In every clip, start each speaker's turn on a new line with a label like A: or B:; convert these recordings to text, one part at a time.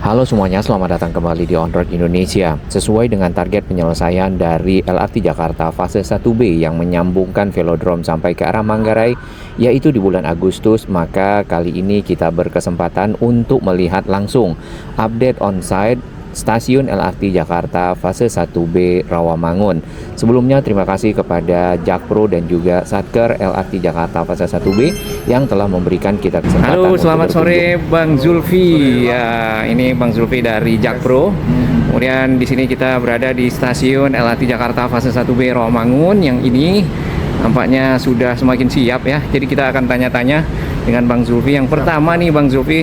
A: Halo semuanya, selamat datang kembali di On Road Indonesia. Sesuai dengan target penyelesaian dari LRT Jakarta fase 1B yang menyambungkan velodrome sampai ke arah Manggarai, yaitu di bulan Agustus, maka kali ini kita berkesempatan untuk melihat langsung update on-site Stasiun LRT Jakarta fase 1B Rawamangun. Sebelumnya terima kasih kepada Jakpro dan juga Satker LRT Jakarta fase 1B yang telah memberikan kita kesempatan. Halo, selamat sore Bang Zulfi. Ya, ini Bang Zulfi dari Jakpro. Kemudian di sini kita berada di Stasiun LRT Jakarta fase 1B Rawamangun yang ini nampaknya sudah semakin siap ya. Jadi kita akan tanya-tanya dengan Bang Zulfi. Yang pertama nih Bang Zulfi,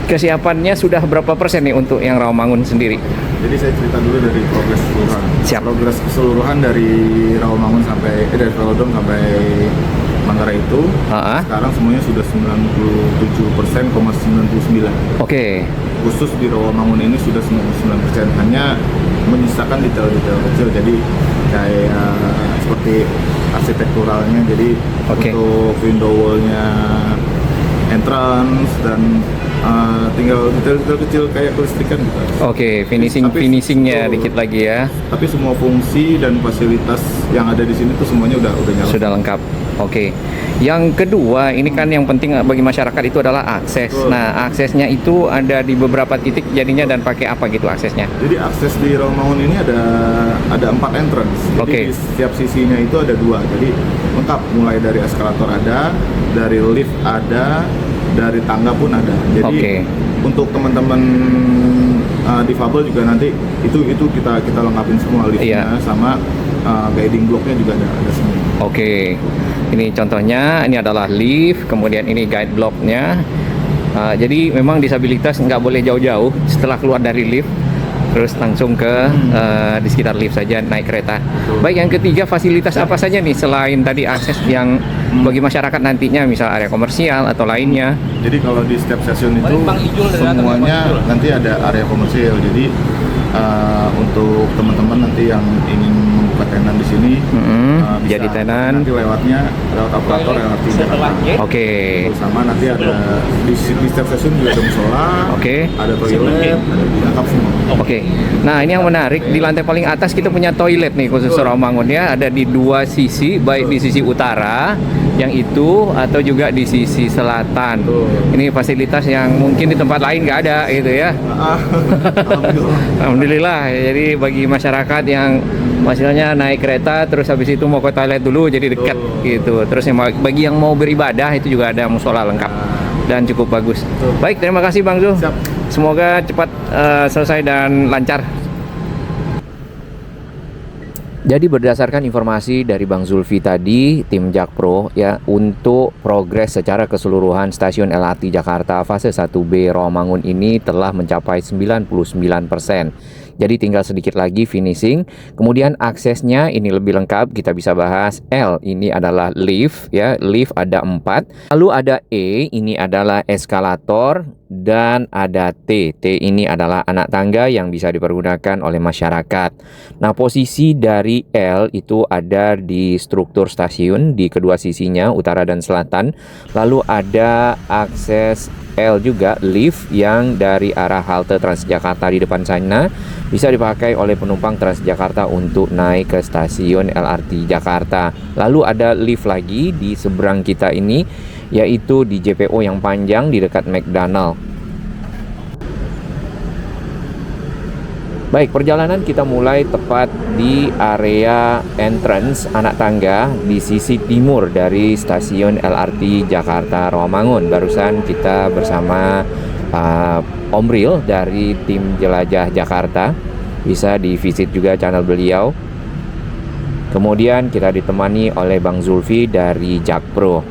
A: kesiapannya sudah berapa persen nih untuk yang Rawamangun sendiri?
B: Jadi saya cerita dulu dari progres keseluruhan.
A: Siap.
B: Progres keseluruhan dari Rawamangun sampai dari Velodrome sampai Manggarai itu sekarang semuanya sudah 97,99%.
A: Oke.
B: Khusus di Rawamangun ini sudah 99%, hanya menyisakan detail-detail kecil. Jadi kayak seperti arsitekturalnya, jadi untuk window wall-nya, entrance, dan tinggal detail-detail kecil kayak kelistrikan gitu.
A: Oke, finishingnya dikit lagi ya.
B: Tapi semua fungsi dan fasilitas yang ada di sini tuh semuanya udah nyala.
A: Sudah lengkap. Oke. Yang kedua, ini kan yang penting bagi masyarakat itu adalah akses. Nah, aksesnya itu ada di beberapa titik jadinya, dan pakai apa gitu aksesnya?
B: Jadi akses di Rawamangun ini ada 4 entrance. Jadi di setiap sisinya itu ada 2. Jadi lengkap, mulai dari eskalator ada, dari lift ada, dari tangga pun ada. Jadi untuk teman-teman difabel juga nanti itu kita lengkapin semua, liftnya sama guiding blocknya juga ada semua.
A: Oke. Ini contohnya, ini adalah lift, kemudian ini guide blocknya. Jadi memang disabilitas nggak boleh jauh-jauh setelah keluar dari lift, terus langsung ke di sekitar lift saja naik kereta. Baik, yang ketiga, fasilitas apa saja nih selain tadi akses yang bagi masyarakat nantinya, misal area komersial atau lainnya?
B: Jadi kalau di setiap stasiun itu semuanya nanti ada area komersial. Jadi untuk teman-teman nanti yang ingin membuka tenan di sini, bisa
A: jadi tenan.
B: Nanti lewatnya lewat operator LRT Jakarta.
A: Oke.
B: Sama nanti ada di setiap stasiun juga ada musola. Ada toilet, ada lengkap semua.
A: Oke. Nah, ini yang menarik, di lantai paling atas kita punya toilet nih khusus Rawamangun ya. Ada di 2 sisi, baik di sisi utara yang itu atau juga di sisi selatan. Ini fasilitas yang mungkin di tempat lain nggak ada gitu ya. Alhamdulillah. Jadi bagi masyarakat yang hasilnya naik kereta terus habis itu mau ke toilet dulu, jadi dekat gitu. Terus bagi yang mau beribadah itu juga ada musola lengkap dan cukup bagus. Baik, terima kasih Bang Zul. Semoga cepat selesai dan lancar. Jadi berdasarkan informasi dari Bang Zulfi tadi, tim Jakpro ya, untuk progres secara keseluruhan stasiun LRT Jakarta fase 1B Rawamangun ini telah mencapai 99%. Jadi tinggal sedikit lagi finishing. Kemudian aksesnya ini lebih lengkap, kita bisa bahas. L ini adalah lift ya, lift ada 4. Lalu ada E, ini adalah eskalator, dan ada T. T ini adalah anak tangga yang bisa dipergunakan oleh masyarakat. Nah, posisi dari L itu ada di struktur stasiun di kedua sisinya, utara dan selatan. Lalu ada akses L juga, lift yang dari arah halte Transjakarta di depan sana bisa dipakai oleh penumpang Transjakarta untuk naik ke stasiun LRT Jakarta. Lalu ada lift lagi di seberang kita ini, yaitu di JPO yang panjang di dekat McDonald. Baik, perjalanan kita mulai tepat di area entrance anak tangga di sisi timur dari stasiun LRT Jakarta Rawamangun. Barusan kita bersama Om Ril dari tim Jelajah Jakarta, bisa di-visit juga channel beliau. Kemudian kita ditemani oleh Bang Zulfi dari Jakpro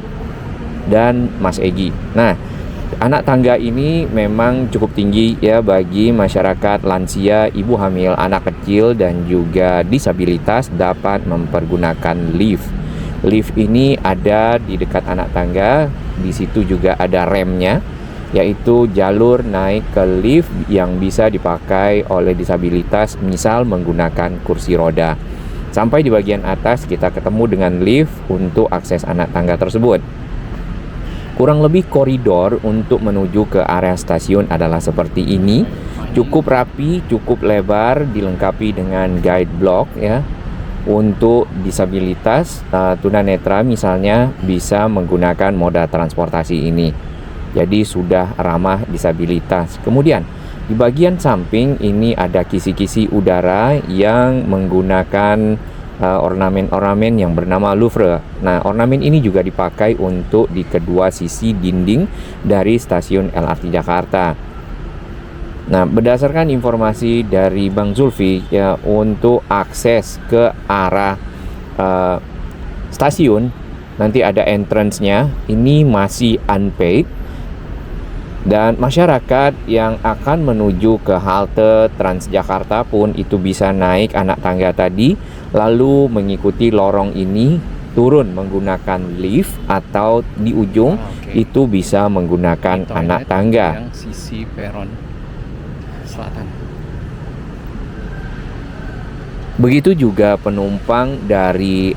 A: dan Mas Egi. Nah, anak tangga ini memang cukup tinggi ya bagi masyarakat lansia, ibu hamil, anak kecil, dan juga disabilitas dapat mempergunakan lift. Lift ini ada di dekat anak tangga, di situ juga ada remnya, yaitu jalur naik ke lift yang bisa dipakai oleh disabilitas, misal menggunakan kursi roda. Sampai di bagian atas kita ketemu dengan lift untuk akses anak tangga tersebut. Kurang lebih koridor untuk menuju ke area stasiun adalah seperti ini. Cukup rapi, cukup lebar, dilengkapi dengan guide block ya. Untuk disabilitas, tunanetra misalnya bisa menggunakan moda transportasi ini. Jadi sudah ramah disabilitas. Kemudian di bagian samping ini ada kisi-kisi udara yang menggunakan ornamen-ornamen yang bernama louvre. Nah, ornamen ini juga dipakai untuk di kedua sisi dinding dari stasiun LRT Jakarta. Nah, berdasarkan informasi dari Bang Zulfi ya, untuk akses ke arah stasiun nanti ada entrance-nya, ini masih unpaid. Dan masyarakat yang akan menuju ke halte Transjakarta pun itu bisa naik anak tangga tadi, lalu mengikuti lorong ini, turun menggunakan lift, atau di ujung itu bisa menggunakan anak tangga.
C: Yang sisi peron selatan.
A: Begitu juga penumpang dari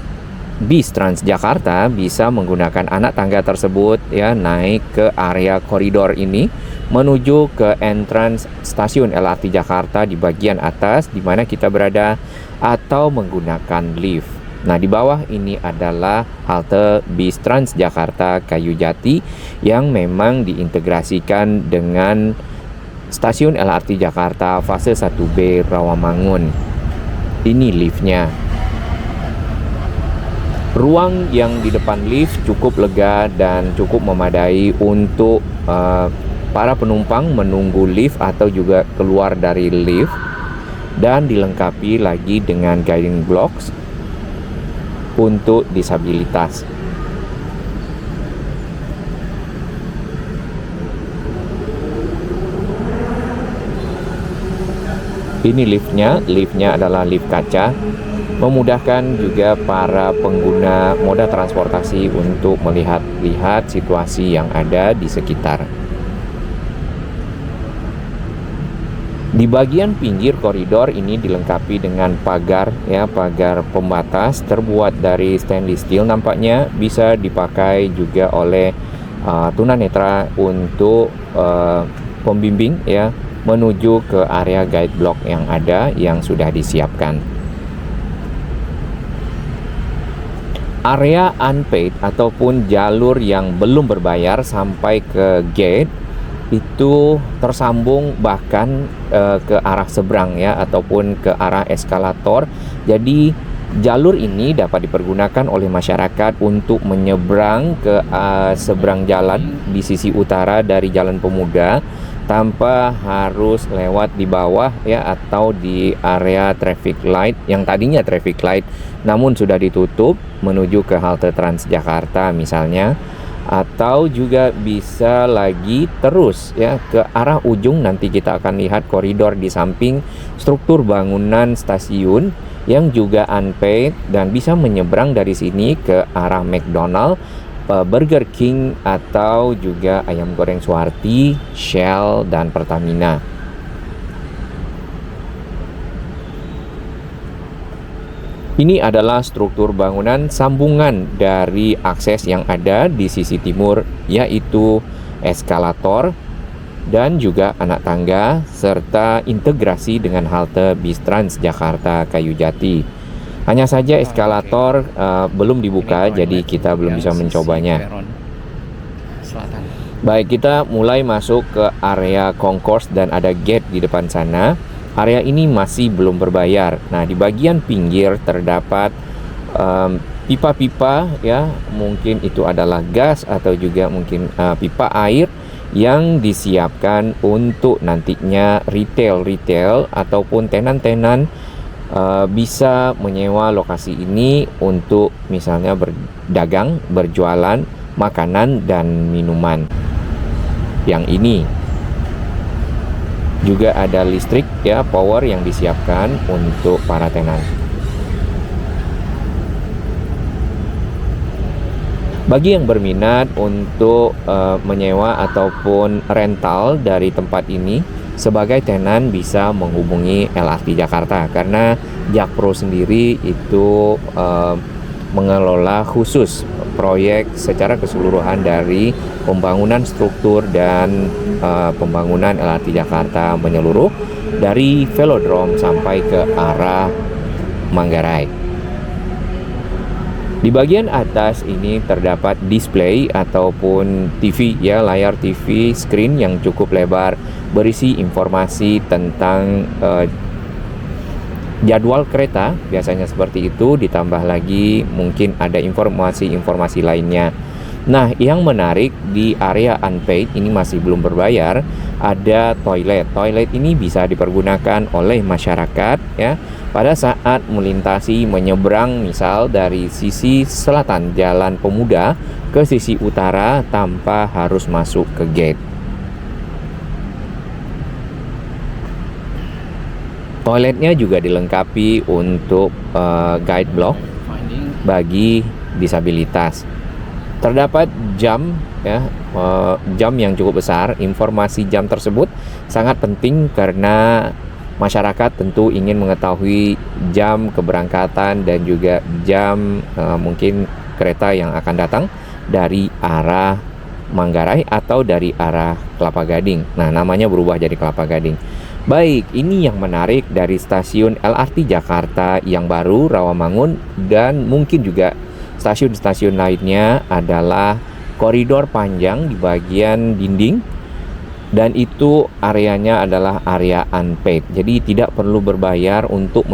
A: bis Transjakarta bisa menggunakan anak tangga tersebut ya, naik ke area koridor ini menuju ke entrance stasiun LRT Jakarta di bagian atas di mana kita berada, atau menggunakan lift. Nah, di bawah ini adalah halte bis Transjakarta Kayu Jati yang memang diintegrasikan dengan stasiun LRT Jakarta fase 1B Rawamangun. Ini liftnya. Ruang yang di depan lift cukup lega dan cukup memadai untuk para penumpang menunggu lift atau juga keluar dari lift, dan dilengkapi lagi dengan guiding blocks untuk disabilitas. Ini liftnya adalah lift kaca, memudahkan juga para pengguna moda transportasi untuk melihat situasi yang ada di sekitar. Di bagian pinggir koridor ini dilengkapi dengan pagar ya, pagar pembatas terbuat dari stainless steel, nampaknya bisa dipakai juga oleh tunanetra untuk pembimbing ya, menuju ke area guide block yang ada yang sudah disiapkan. Area unpaid ataupun jalur yang belum berbayar sampai ke gate itu tersambung bahkan ke arah seberang ya, ataupun ke arah eskalator. Jadi jalur ini dapat dipergunakan oleh masyarakat untuk menyeberang ke seberang jalan di sisi utara dari Jalan Pemuda tanpa harus lewat di bawah ya, atau di area traffic light yang tadinya traffic light namun sudah ditutup menuju ke halte Transjakarta misalnya, atau juga bisa lagi terus ya ke arah ujung. Nanti kita akan lihat koridor di samping struktur bangunan stasiun yang juga unpaid dan bisa menyeberang dari sini ke arah McDonald, Burger King, atau juga Ayam Goreng Suwarti, Shell, dan Pertamina. Ini adalah struktur bangunan sambungan dari akses yang ada di sisi timur, yaitu eskalator dan juga anak tangga, serta integrasi dengan halte bis Transjakarta Kayu Jati. Hanya saja eskalator belum dibuka, jadi kita belum bisa mencobanya. Baik, kita mulai masuk ke area concourse dan ada gate di depan sana. Area ini masih belum berbayar. Nah, di bagian pinggir terdapat pipa-pipa ya, mungkin itu adalah gas atau juga mungkin pipa air yang disiapkan untuk nantinya retail ataupun tenan-tenan bisa menyewa lokasi ini untuk misalnya berdagang, berjualan makanan dan minuman. Yang ini juga ada listrik ya, power yang disiapkan untuk para tenan. Bagi yang berminat untuk menyewa ataupun rental dari tempat ini sebagai tenan, bisa menghubungi LRT Jakarta, karena Jakpro sendiri itu mengelola khusus proyek secara keseluruhan dari pembangunan struktur dan pembangunan LRT Jakarta menyeluruh dari velodrome sampai ke arah Manggarai. Di bagian atas ini terdapat display ataupun TV ya, layar TV screen yang cukup lebar berisi informasi tentang jadwal kereta, biasanya seperti itu, ditambah lagi mungkin ada informasi-informasi lainnya. Nah, yang menarik di area unpaid ini masih belum berbayar, ada toilet. Toilet ini bisa dipergunakan oleh masyarakat ya pada saat melintasi menyeberang misal dari sisi selatan Jalan Pemuda ke sisi utara tanpa harus masuk ke gate. Toiletnya juga dilengkapi untuk guide block bagi disabilitas. Terdapat jam ya, jam yang cukup besar. Informasi jam tersebut sangat penting karena masyarakat tentu ingin mengetahui jam keberangkatan dan juga jam mungkin kereta yang akan datang dari arah Manggarai atau dari arah Kelapa Gading. Nah, namanya berubah jadi Kelapa Gading. Baik, ini yang menarik dari stasiun LRT Jakarta yang baru Rawamangun, dan mungkin juga stasiun-stasiun lainnya adalah koridor panjang di bagian dinding, dan itu areanya adalah area unpaid. Jadi tidak perlu berbayar untuk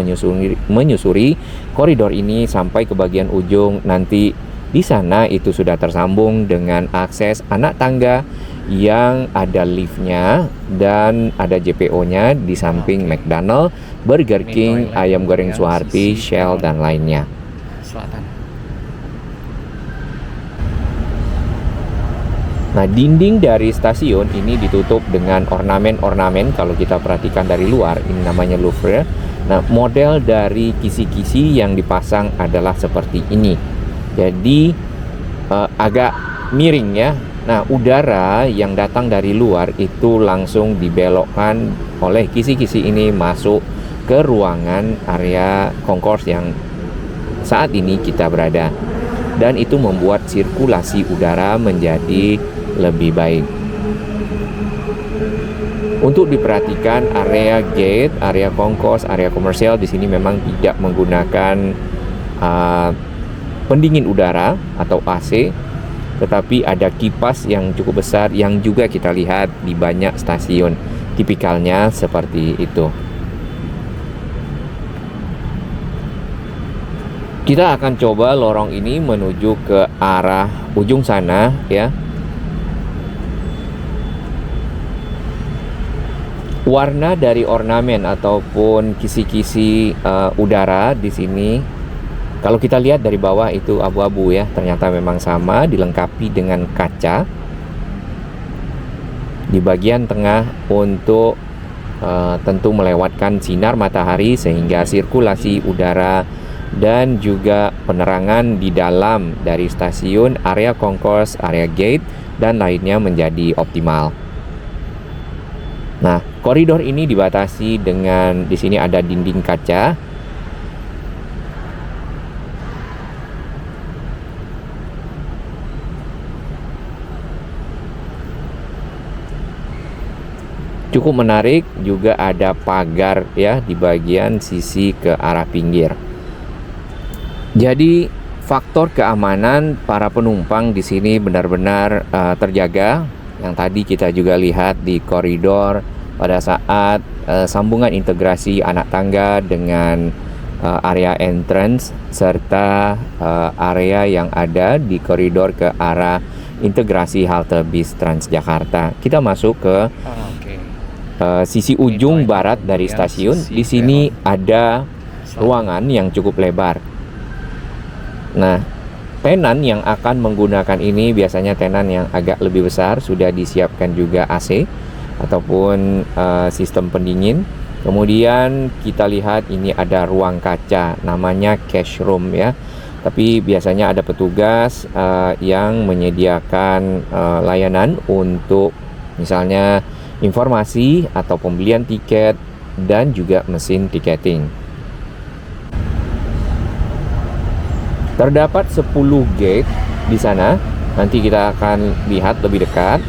A: menyusuri koridor ini sampai ke bagian ujung. Nanti di sana itu sudah tersambung dengan akses anak tangga yang ada liftnya dan ada JPO-nya di samping McDonald, Burger King, Ayam Goreng Suharti, Shell, dan lainnya.
C: Selatan.
A: Nah, dinding dari stasiun ini ditutup dengan ornamen-ornamen. Kalau kita perhatikan dari luar, ini namanya louvre. Nah, model dari kisi-kisi yang dipasang adalah seperti ini. Jadi agak miring ya. Nah, udara yang datang dari luar itu langsung dibelokkan oleh kisi-kisi ini masuk ke ruangan area concourse yang saat ini kita berada. Dan itu membuat sirkulasi udara menjadi lebih baik. Untuk diperhatikan area gate, area concourse, area komersial di sini memang tidak menggunakan pendingin udara atau AC, tetapi ada kipas yang cukup besar yang juga kita lihat di banyak stasiun. Tipikalnya seperti itu. Kita akan coba lorong ini menuju ke arah ujung sana ya. Warna dari ornamen ataupun kisi-kisi udara di sini, kalau kita lihat dari bawah itu abu-abu ya, ternyata memang sama, dilengkapi dengan kaca di bagian tengah untuk tentu melewatkan sinar matahari sehingga sirkulasi udara dan juga penerangan di dalam dari stasiun, area concourse, area gate, dan lainnya menjadi optimal. Nah, koridor ini dibatasi dengan di sini ada dinding kaca. Cukup menarik, juga ada pagar ya di bagian sisi ke arah pinggir. Jadi faktor keamanan para penumpang di sini benar-benar terjaga. Yang tadi kita juga lihat di koridor pada saat sambungan integrasi anak tangga dengan area entrance serta area yang ada di koridor ke arah integrasi halte bis Transjakarta. Kita masuk ke sisi ujung barat dari stasiun. Di sini ada ruangan yang cukup lebar. Nah, tenan yang akan menggunakan ini biasanya tenan yang agak lebih besar, sudah disiapkan juga AC ataupun sistem pendingin. Kemudian kita lihat ini ada ruang kaca, namanya cash room ya. Tapi biasanya ada petugas yang menyediakan layanan untuk misalnya informasi atau pembelian tiket dan juga mesin tiketing. Terdapat 10 gate di sana. Nanti kita akan lihat lebih dekat.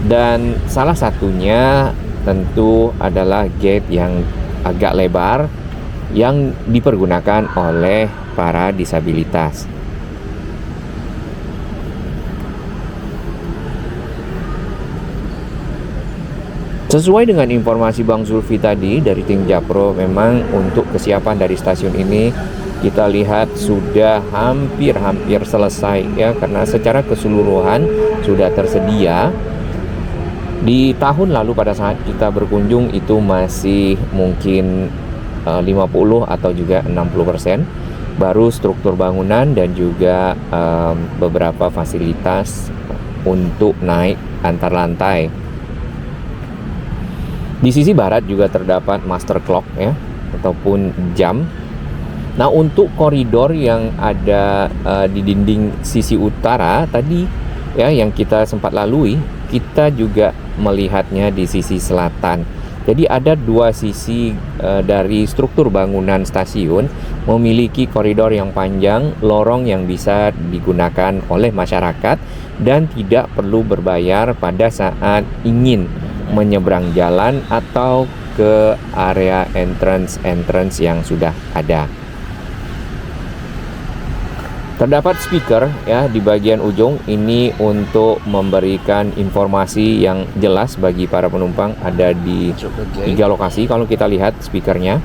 A: Dan salah satunya tentu adalah gate yang agak lebar yang dipergunakan oleh para disabilitas. Sesuai dengan informasi Bang Zulfi tadi dari tim Japro, memang untuk kesiapan dari stasiun ini kita lihat sudah hampir selesai ya, karena secara keseluruhan sudah tersedia. Di tahun lalu pada saat kita berkunjung itu masih mungkin 50 atau juga 60%, baru struktur bangunan dan juga beberapa fasilitas untuk naik antar lantai. Di sisi barat juga terdapat master clock ya, ataupun jam. Nah, untuk koridor yang ada di dinding sisi utara tadi ya, yang kita sempat lalui, kita juga melihatnya di sisi selatan. Jadi ada dua sisi dari struktur bangunan stasiun memiliki koridor yang panjang, lorong yang bisa digunakan oleh masyarakat dan tidak perlu berbayar pada saat ingin menyeberang jalan atau ke area entrance yang sudah ada. Terdapat speaker ya di bagian ujung ini untuk memberikan informasi yang jelas bagi para penumpang. Ada di 3 lokasi kalau kita lihat speakernya.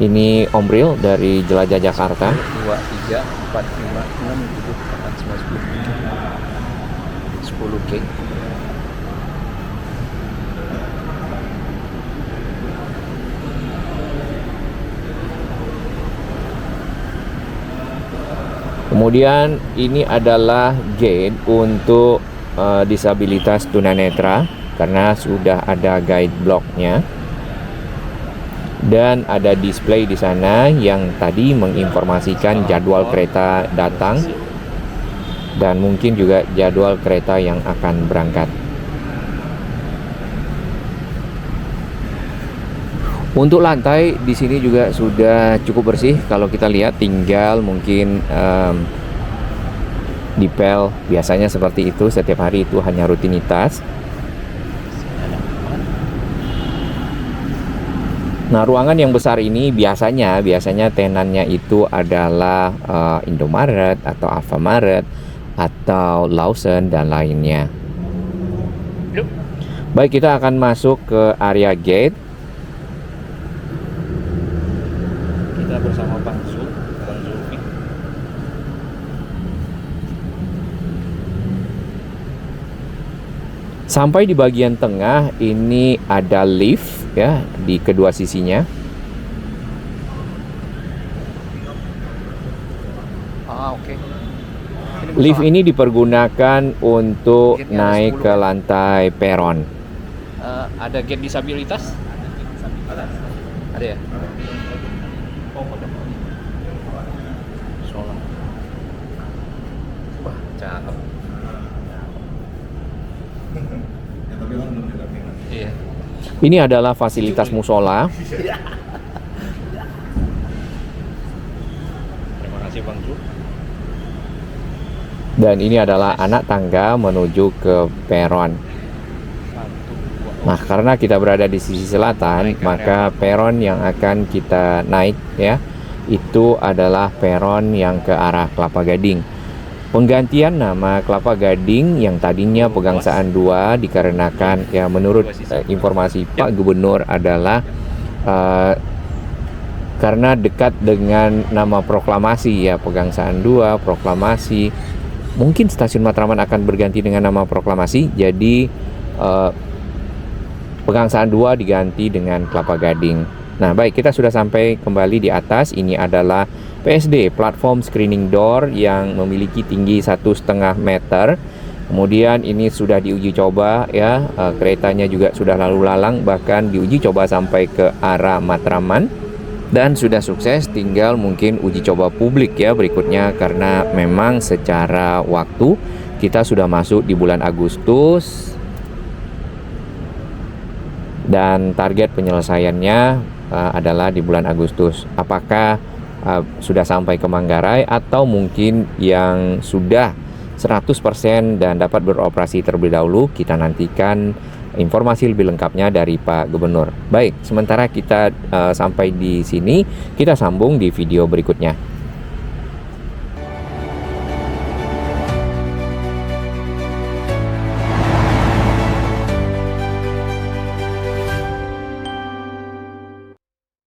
A: Ini Om Bril dari Jelajah Jakarta.
C: 2, 3, 4, 5, 6, 7, 8, 9, 10 gate.
A: Kemudian ini adalah gate untuk disabilitas tunanetra karena sudah ada guide blocknya dan ada display di sana yang tadi menginformasikan jadwal kereta datang dan mungkin juga jadwal kereta yang akan berangkat. Untuk lantai di sini juga sudah cukup bersih. Kalau kita lihat tinggal mungkin dipel, biasanya seperti itu, setiap hari itu hanya rutinitas. Nah, ruangan yang besar ini biasanya tenannya itu adalah Indomaret atau Alfamaret atau Lawson dan lainnya. Baik, kita akan masuk ke area gate.
C: Kita bersama Bang Zulfi.
A: Sampai di bagian tengah ini ada lift ya di kedua sisinya.
C: Oke.
A: Lift ini dipergunakan untuk naik ke lantai peron.
C: Ada gate disabilitas? Ada ya? Solar. Wah, cakep. Iya.
A: Ini adalah fasilitas musola.
C: Terima kasih Bang Zul.
A: Dan ini adalah anak tangga menuju ke peron. Nah, karena kita berada di sisi selatan, maka peron yang akan kita naik ya, itu adalah peron yang ke arah Kelapa Gading. Penggantian nama Kelapa Gading yang tadinya Pegangsaan 2 dikarenakan ya menurut informasi Pak Gubernur adalah karena dekat dengan nama proklamasi ya, Pegangsaan 2, proklamasi. Mungkin stasiun Matraman akan berganti dengan nama proklamasi, jadi Pegangsaan 2 diganti dengan Kelapa Gading. Nah, baik, kita sudah sampai kembali di atas. Ini adalah PSD, platform screening door yang memiliki tinggi 1,5 meter. Kemudian ini sudah diuji coba ya, keretanya juga sudah lalu lalang, bahkan diuji coba sampai ke arah Matraman. Dan sudah sukses, tinggal mungkin uji coba publik ya berikutnya, karena memang secara waktu kita sudah masuk di bulan Agustus dan target penyelesaiannya adalah di bulan Agustus. Apakah sudah sampai ke Manggarai, atau mungkin yang sudah 100% dan dapat beroperasi terlebih dahulu. Kita nantikan informasi lebih lengkapnya dari Pak Gubernur. Baik, sementara kita sampai di sini, kita sambung di video berikutnya.